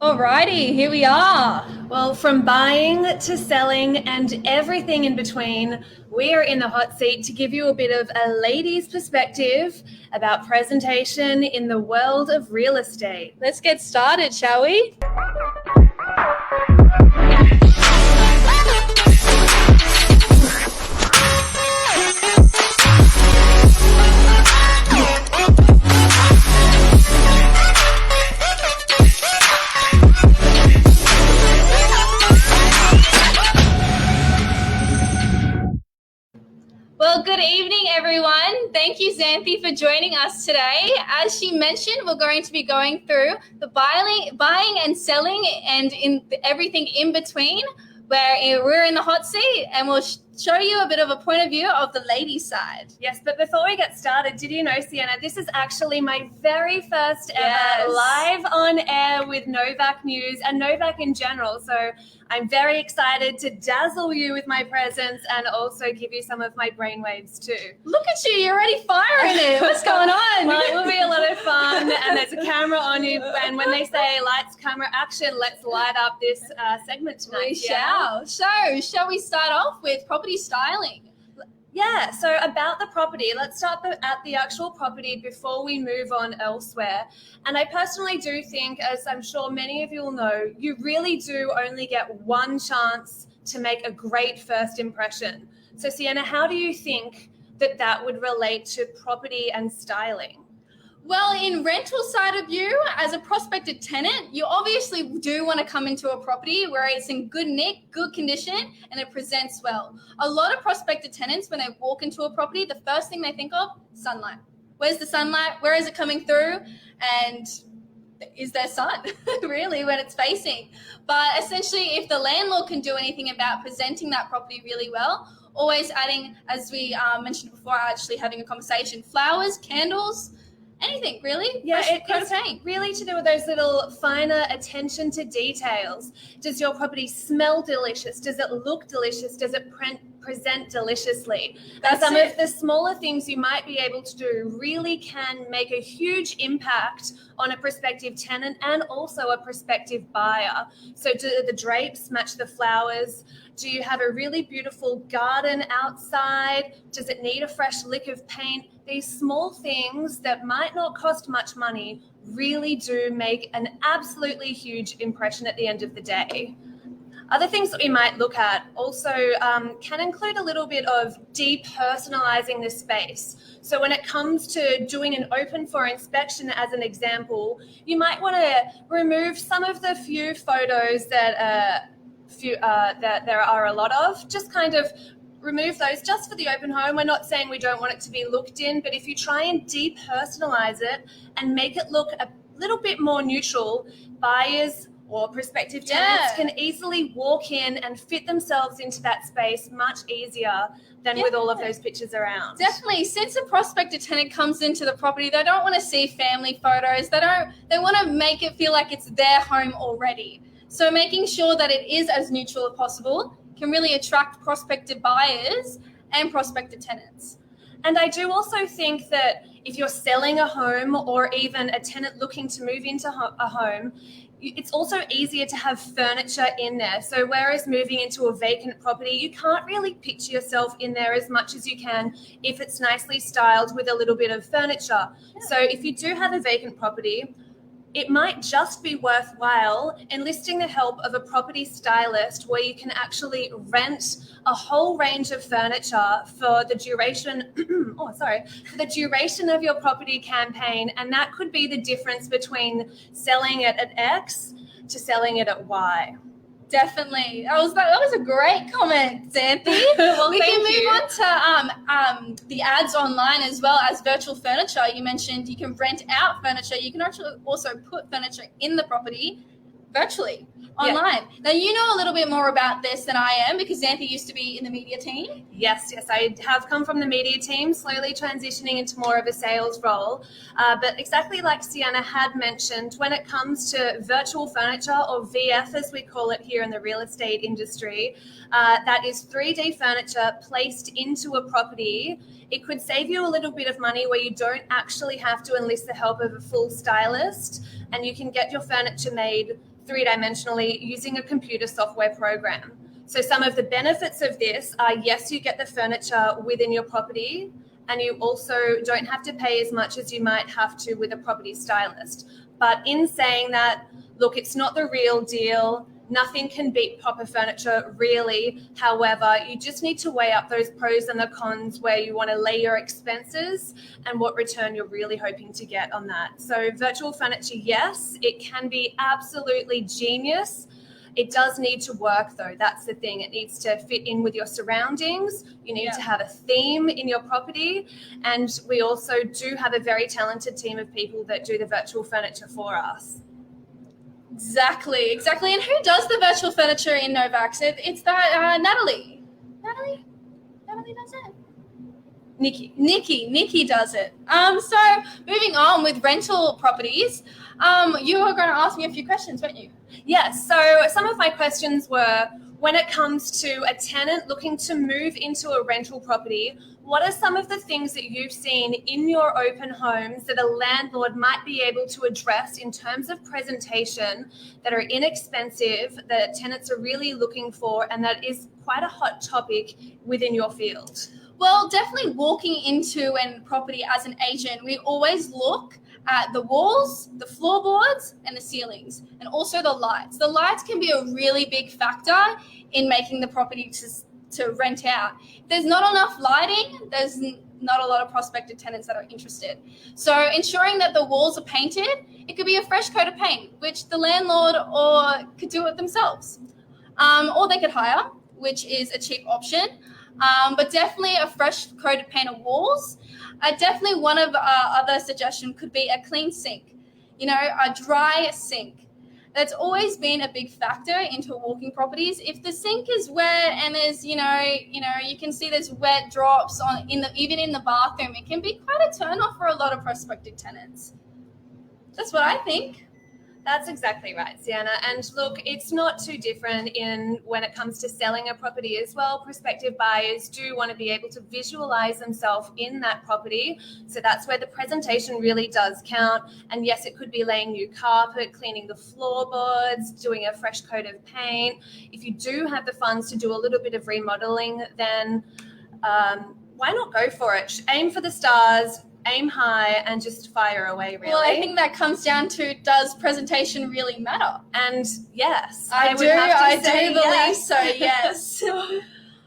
Alrighty, here we are. Well, from buying to selling and everything in between, we are in the hot seat to give you a bit of a lady's perspective about presentation in the world of real estate. Let's get started, shall we? Well, good evening, everyone. Thank you, Xanthi, for joining us today. As she mentioned, we're going to be going through the buying and selling and everything in between, where we're in the hot seat, and we'll show you a bit of a point of view of the ladies' side. Yes, but before we get started, did you know, Sienna, this is actually my very first ever live on air with Novak News and Novak in general. So I'm very excited to dazzle you with my presence and also give you some of my brainwaves too. Look at you, you're already firing it. What's going on? Well, it will be a lot of fun, and there's a camera on you, and when they say lights, camera, action, let's light up this segment tonight. We shall. So, shall we start off with property styling? Yeah, so about the property, let's start at the actual property before we move on elsewhere. And I personally do think, as I'm sure many of you will know, you really do only get one chance to make a great first impression. So Sienna, how do you think that would relate to property and styling? Well, in rental side of you, as a prospective tenant, you obviously do want to come into a property where it's in good nick, good condition, and it presents well. A lot of prospective tenants, when they walk into a property, the first thing they think of, sunlight. Where's the sunlight? Where is it coming through? And is there sun, really, when it's facing? But essentially, if the landlord can do anything about presenting that property really well, always adding, as we mentioned before, actually having a conversation, flowers, candles, anything really. Yeah, it's really to do with those little finer attention to details. Does your property smell delicious? Does it look delicious? Does it present deliciously? Some of the smaller things you might be able to do really can make a huge impact on a prospective tenant and also a prospective buyer. So do the drapes match the flowers? Do you have a really beautiful garden outside? Does it need a fresh lick of paint? These small things that might not cost much money really do make an absolutely huge impression at the end of the day. Other things that we might look at also can include a little bit of depersonalizing the space. So when it comes to doing an open for inspection, as an example, you might want to remove some of the few photos that there are a lot of. Just kind of remove those just for the open home. We're not saying we don't want it to be looked in, but if you try and depersonalize it and make it look a little bit more neutral, buyers or prospective tenants can easily walk in and fit themselves into that space much easier than with all of those pictures around. Definitely. Since a prospective tenant comes into the property, they don't want to see family photos. They want to make it feel like it's their home already. So making sure that it is as neutral as possible can really attract prospective buyers and prospective tenants. And I do also think that if you're selling a home or even a tenant looking to move into a home, it's also easier to have furniture in there. So whereas moving into a vacant property, you can't really picture yourself in there as much as you can if it's nicely styled with a little bit of furniture. Yeah. So if you do have a vacant property, it might just be worthwhile enlisting the help of a property stylist where you can actually rent a whole range of furniture for the duration for the duration of your property campaign. And that could be the difference between selling it at X to selling it at Y. Definitely. That was a great comment, Xanthi. Well, we can move on to the ads online as well as virtual furniture. You mentioned you can rent out furniture. You can actually also put furniture in the property virtually online. Now, you know a little bit more about this than I am because Xanthi used to be in the media team. Yes, I have come from the media team, slowly transitioning into more of a sales role. But exactly like Sienna had mentioned, when it comes to virtual furniture, or VF as we call it here in the real estate industry, that is 3D furniture placed into a property. It could save you a little bit of money where you don't actually have to enlist the help of a full stylist. and you can get your furniture made three-dimensionally using a computer software program. So some of the benefits of this are, yes, you get the furniture within your property, and you also don't have to pay as much as you might have to with a property stylist. But in saying that, look, it's not the real deal. Nothing can beat proper furniture, really. However, you just need to weigh up those pros and the cons where you want to lay your expenses and what return you're really hoping to get on that. So virtual furniture, yes, it can be absolutely genius. It does need to work, though. That's the thing. It needs to fit in with your surroundings. You need to have a theme in your property. And we also do have a very talented team of people that do the virtual furniture for us. Exactly. And who does the virtual furniture in Novax? It's that Natalie. Natalie does it. Nikki does it. So moving on with rental properties, you were going to ask me a few questions, weren't you? Yes. So some of my questions were, when it comes to a tenant looking to move into a rental property, what are some of the things that you've seen in your open homes that a landlord might be able to address in terms of presentation that are inexpensive, that tenants are really looking for, and that is quite a hot topic within your field? Well, definitely walking into a property as an agent, we always look at the walls, the floorboards, and the ceilings, and also the lights. The lights can be a really big factor in making the property to rent out. If there's not enough lighting, there's not a lot of prospective tenants that are interested. So ensuring that the walls are painted, it could be a fresh coat of paint, which the landlord or could do it themselves. Or they could hire, which is a cheap option. But definitely a fresh coat of paint of walls. Definitely one of our other suggestions could be a clean sink, a dry sink. That's always been a big factor into walking properties. If the sink is wet and there's, you can see there's wet drops even in the bathroom, it can be quite a turn off for a lot of prospective tenants. That's what I think. That's exactly right, Sienna. And look, it's not too different when it comes to selling a property as well. Prospective buyers do want to be able to visualize themselves in that property. So that's where the presentation really does count. And yes, it could be laying new carpet, cleaning the floorboards, doing a fresh coat of paint. If you do have the funds to do a little bit of remodeling, then why not go for it? Aim for the stars. Aim high and just fire away, really. Well, I think that comes down to, does presentation really matter? And yes, I do believe so, yes.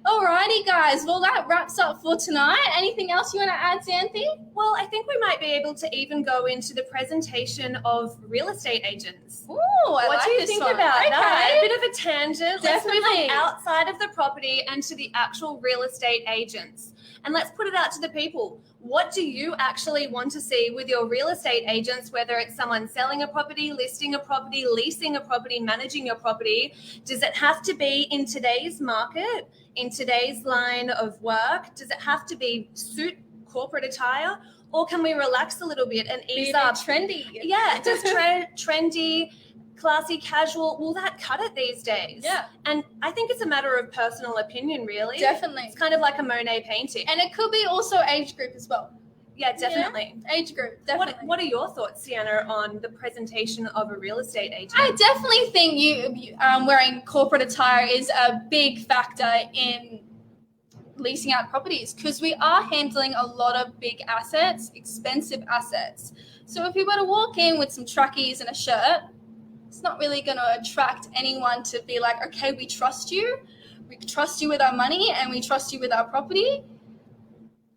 Alrighty, guys. Well, that wraps up for tonight. Anything else you want to add, Xanthi? Well, I think we might be able to even go into the presentation of real estate agents. Ooh, what do you think about that? A bit of a tangent. Definitely. Let's move outside of the property and to the actual real estate agents. And let's put it out to the people. What do you actually want to see with your real estate agents, whether it's someone selling a property, listing a property, leasing a property, managing your property? Does it have to be in today's market, in today's line of work? Does it have to be suit corporate attire? Or can we relax a little bit and ease up? Trendy. Yeah, does trendy, classy, casual, will that cut it these days? Yeah. And I think it's a matter of personal opinion, really. Definitely. It's kind of like a Monet painting. And it could be also age group as well. Yeah, definitely. Age group, definitely. What are your thoughts, Sienna, on the presentation of a real estate agent? I definitely think you wearing corporate attire is a big factor in leasing out properties, because we are handling a lot of big assets, expensive assets. So if you were to walk in with some trackies and a shirt, it's not really going to attract anyone to be like, okay, we trust you. We trust you with our money and we trust you with our property.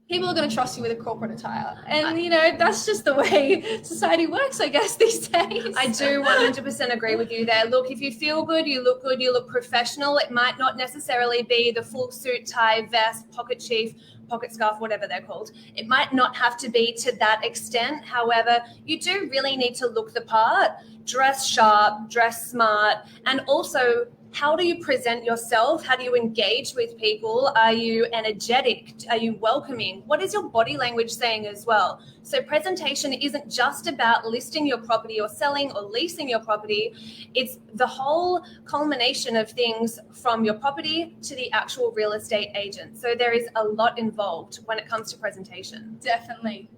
People are going to trust you with a corporate attire. And, that's just the way society works, I guess, these days. I do 100% agree with you there. Look, if you feel good, you look professional. It might not necessarily be the full suit, tie, vest, pocket chief, pocket scarf, whatever they're called. It might not have to be to that extent. However, you do really need to look the part, dress sharp, dress smart, and also, how do you present yourself? How do you engage with people? Are you energetic? Are you welcoming? What is your body language saying as well? So presentation isn't just about listing your property or selling or leasing your property. It's the whole culmination of things from your property to the actual real estate agent. So there is a lot involved when it comes to presentation. Definitely.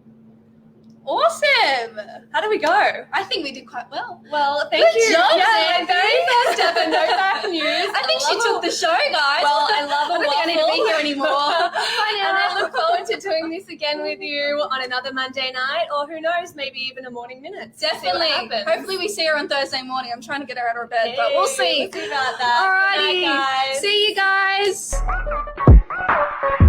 Awesome. How did we go? I think we did quite well. Well, thank Good you. job, yeah, my Zandy. very first ever No Back News. I think she love took the show, guys. Well, I love a I don't think I need to be waffle. here anymore. Bye now. And I look forward to doing this again with you on another Monday night, or who knows, maybe even a morning minute. See what Definitely. happens. Hopefully we see her on Thursday morning. I'm trying to get her out of bed, but we'll see. We'll see about that. Alrighty. Good night, guys. See you guys.